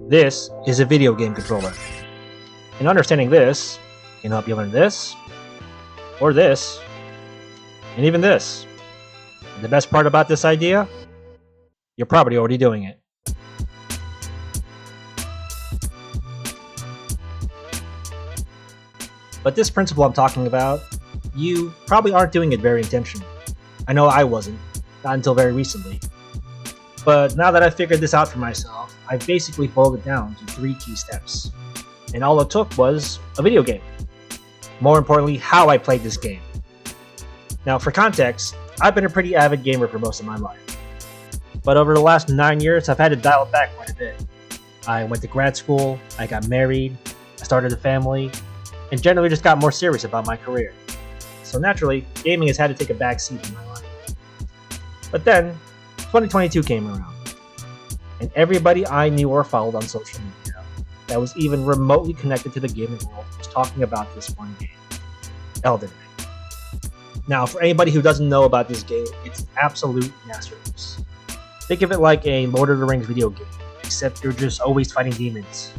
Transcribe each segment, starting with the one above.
This is a video game controller. And understanding this can help you learn this, or this, and even this. And the best part about this idea? You're probably already doing it. But this principle I'm talking about, you probably aren't doing it very intentionally. I know I wasn't, not until very recently. But now that I've figured this out for myself, I've basically boiled it down to 3 key steps. And all it took was a video game. More importantly, how I played this game. Now for context, I've been a pretty avid gamer for most of my life. But over the last 9 years, I've had to dial it back quite a bit. I went to grad school, I got married, I started a family, and generally just got more serious about my career. So naturally, gaming has had to take a back seat in my life. But then, 2022 came around, and everybody I knew or followed on social media that was even remotely connected to the gaming world was talking about this one game, Elden Ring. Now, for anybody who doesn't know about this game, it's an absolute masterpiece. Think of it like a Lord of the Rings video game, except you're just always fighting demons.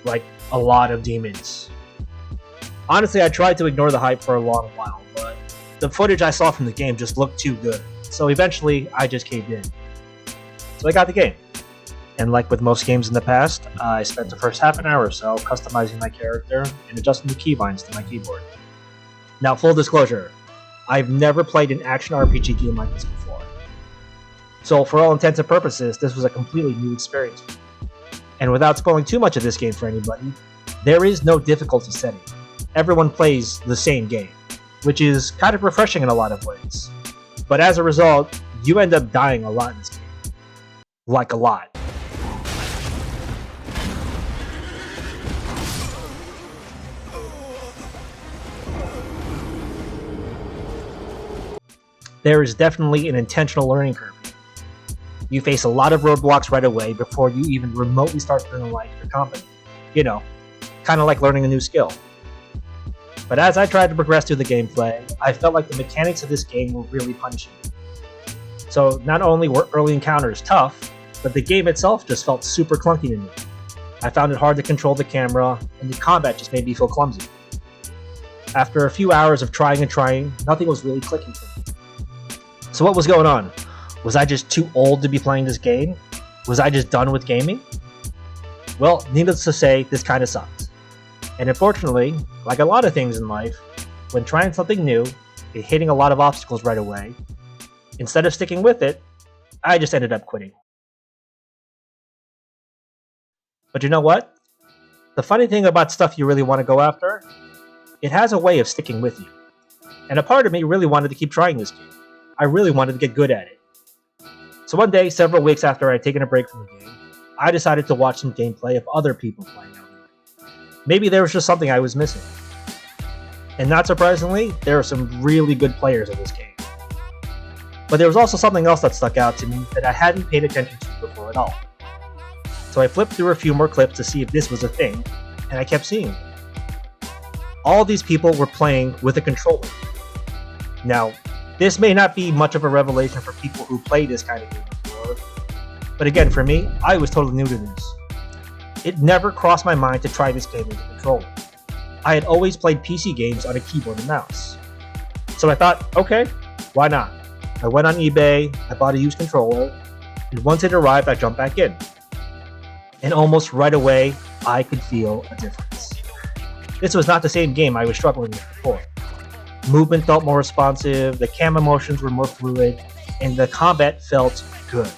Like, a lot of demons. Honestly, I tried to ignore the hype for a long while, but the footage I saw from the game just looked too good. So eventually, I just caved in. So I got the game. And like with most games in the past, I spent the first half an hour or so customizing my character and adjusting the keybinds to my keyboard. Now, full disclosure, I've never played an action RPG game like this before. So for all intents and purposes, this was a completely new experience. And without spoiling too much of this game for anybody, there is no difficulty setting. Everyone plays the same game, which is kind of refreshing in a lot of ways. But as a result, you end up dying a lot in this game. Like a lot. There is definitely an intentional learning curve. You face a lot of roadblocks right away before you even remotely start feeling like you're competent. You know, kind of like learning a new skill. But as I tried to progress through the gameplay, I felt like the mechanics of this game were really punishing. So not only were early encounters tough, but the game itself just felt super clunky to me. I found it hard to control the camera, and the combat just made me feel clumsy. After a few hours of trying and trying, nothing was really clicking for me. So what was going on? Was I just too old to be playing this game? Was I just done with gaming? Well, needless to say, this kinda sucked. And unfortunately, like a lot of things in life, when trying something new and hitting a lot of obstacles right away, instead of sticking with it, I just ended up quitting. But you know what? The funny thing about stuff you really want to go after, it has a way of sticking with you. And a part of me really wanted to keep trying this game. I really wanted to get good at it. So one day, several weeks after I had taken a break from the game, I decided to watch some gameplay of other people playing Elden Ring. Maybe there was just something I was missing. And not surprisingly, there are some really good players in this game. But there was also something else that stuck out to me that I hadn't paid attention to before at all. So I flipped through a few more clips to see if this was a thing, and I kept seeing it. All these people were playing with a controller. Now, this may not be much of a revelation for people who play this kind of game before, but again, for me, I was totally new to this. It never crossed my mind to try this game with a controller. I had always played PC games on a keyboard and mouse. So I thought, okay, why not? I went on eBay, I bought a used controller, and once it arrived, I jumped back in. And almost right away, I could feel a difference. This was not the same game I was struggling with before. Movement felt more responsive, the camera motions were more fluid, and the combat felt good.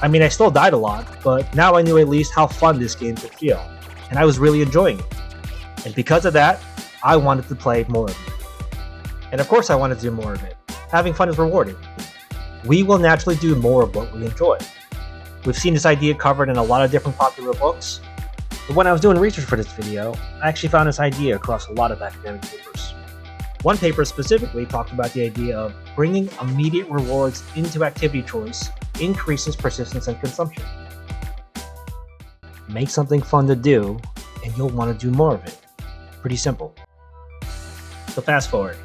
I mean, I still died a lot, but now I knew at least how fun this game could feel, and I was really enjoying it. And because of that, I wanted to play more of it. And of course I wanted to do more of it. Having fun is rewarding. We will naturally do more of what we enjoy. We've seen this idea covered in a lot of different popular books, but when I was doing research for this video, I actually found this idea across a lot of academic papers. One paper specifically talked about the idea of bringing immediate rewards into activity choice increases persistence and consumption. Make something fun to do, and you'll want to do more of it. Pretty simple. So fast forward.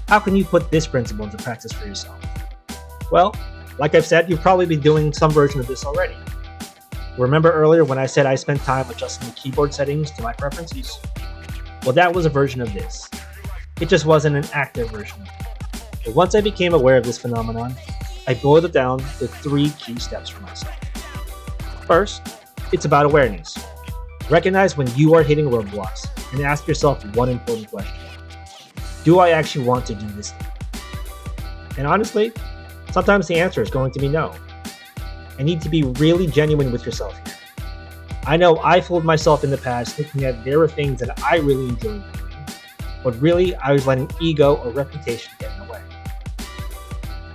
How can you put this principle into practice for yourself? Well, like I've said, you've probably been doing some version of this already. Remember earlier when I said I spent time adjusting the keyboard settings to my preferences? Well, that was a version of this. It just wasn't an active version of it. But once I became aware of this phenomenon, I boiled it down to 3 key steps for myself. First, it's about awareness. Recognize when you are hitting roadblocks and ask yourself one important question. Do I actually want to do this thing? And honestly, sometimes the answer is going to be no. I need to be really genuine with yourself here. I know I fooled myself in the past thinking that there were things that I really enjoyed doing, but really I was letting ego or reputation get in the way.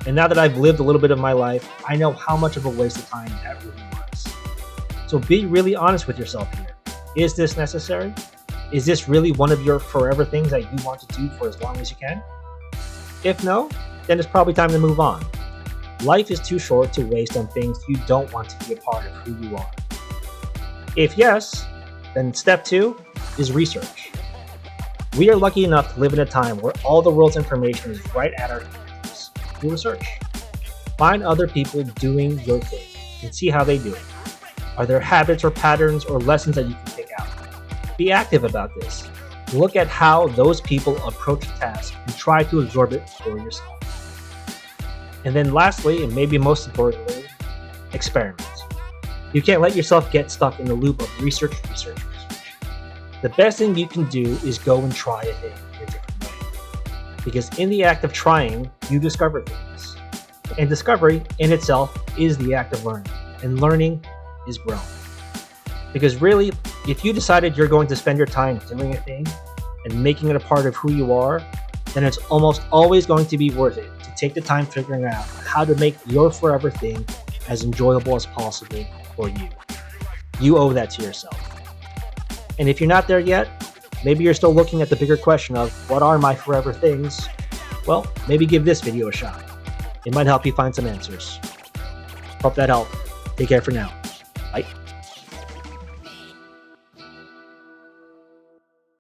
And now that I've lived a little bit of my life, I know how much of a waste of time that really was. So be really honest with yourself here. Is this necessary? Is this really one of your forever things that you want to do for as long as you can? If no, then it's probably time to move on. Life is too short to waste on things you don't want to be a part of who you are. If yes, then step 2 is research. We are lucky enough to live in a time where all the world's information is right at our fingertips. Do research. Find other people doing your thing and see how they do it. Are there habits or patterns or lessons that you can pick out? Be active about this. Look at how those people approach a task and try to absorb it for yourself. And then lastly, and maybe most importantly, experiment. You can't let yourself get stuck in the loop of research. The best thing you can do is go and try a thing in a different way. Because in the act of trying, you discover things. And discovery in itself is the act of learning. And learning is growing. Because really, if you decided you're going to spend your time doing a thing and making it a part of who you are, then it's almost always going to be worth it to take the time figuring out how to make your forever thing as enjoyable as possible for you. You owe that to yourself. And if you're not there yet, maybe you're still looking at the bigger question of what are my forever things? Well, maybe give this video a shot. It might help you find some answers. Hope that helped. Take care for now. Bye.